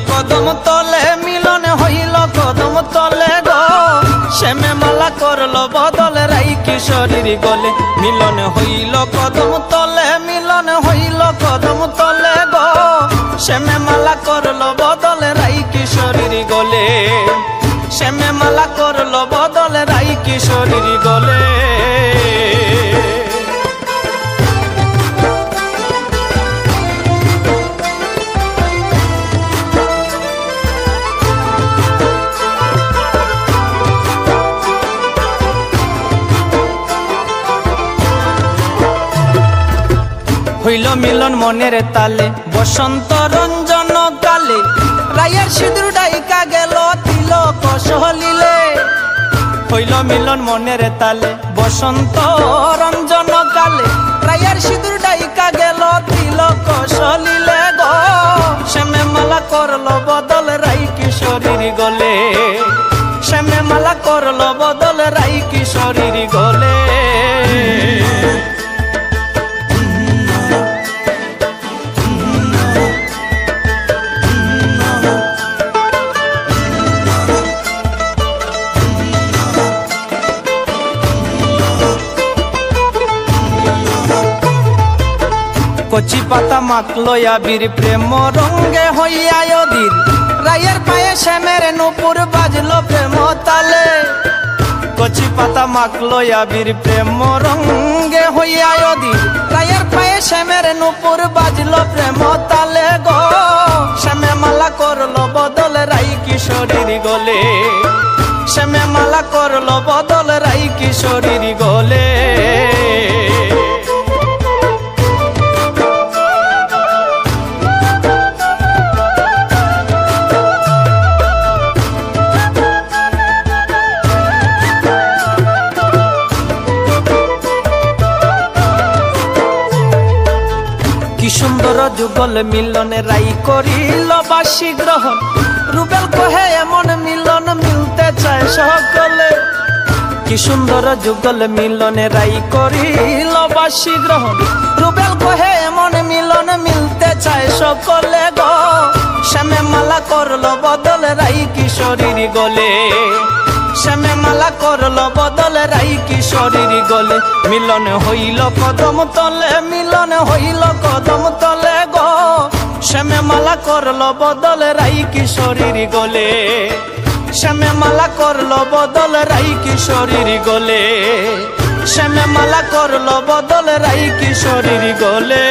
কদম তলে মিলন হইল কদম তলে গো শ্যামে মালা করলো বদল রাই কিশোরীর গলে মিলন হইল কদম তলে মিলন হইল কদম তলে গো শ্যামে মালা করলো বদল রাই কিশোরীর গলে শ্যামে মালা করলো বদল রাই কিশোরীর গলে হইল মিলন মনের তালে বসন্ত রঞ্জন কালে রায়ের সিঁদুর ডাইকা গেল তিলক সহলিলে হইল মিলন মনের তালে বসন্ত রঞ্জন কালে রায়ের সিঁদুর ডাইকা গেল তিলক সহলিলে গো শ্যামে মালা করলো বদল রাই কিশোরীর গলে শ্যামে মালা করলো বদল রাই কিশোরীর গলে কচি পাতা মাখলো আবির প্রেম রঙ্গে হইয়া অধীর রায়ের পায়ে শ্যামের নূপুর বাজলো প্রেম তালে কচি পাতা মাখলো আবির প্রেম রঙ্গে হইয়া অধীর রায়ের পায়ে শ্যামের নূপুর বাজলো প্রেম তালে গো শ্যামে মালা করলো বদল রাই কিশোরীর গলে শ্যামে মালা করলো বদল রাই কিশোরীর গলে কি সুন্দর যুগল মিলনে রাই করিল বাসী গ্রহণ রুবেল কহে এমন মিলন মিলতে চায় সকলে কি সুন্দর যুগল মিলনে রাই করিল বাসী গ্রহণ রুবেল কহে এমন মিলন মিলতে চায় সকলে গো শ্যামে মালা করলো বদল রাই কিশোরীর গলে শ্যামে মালা করলো বদল রাই কিশোরীর গলে মিলন হইল কদম তলে মিলন হইল কদম তলে গো শ্যামে মালা করলো বদল রাই কিশোরীর গলে শ্যামে মালা করলো বদল রাই কিশোরীর গলে শ্যামে মালা করলো বদল রাই কিশোরীর গলে।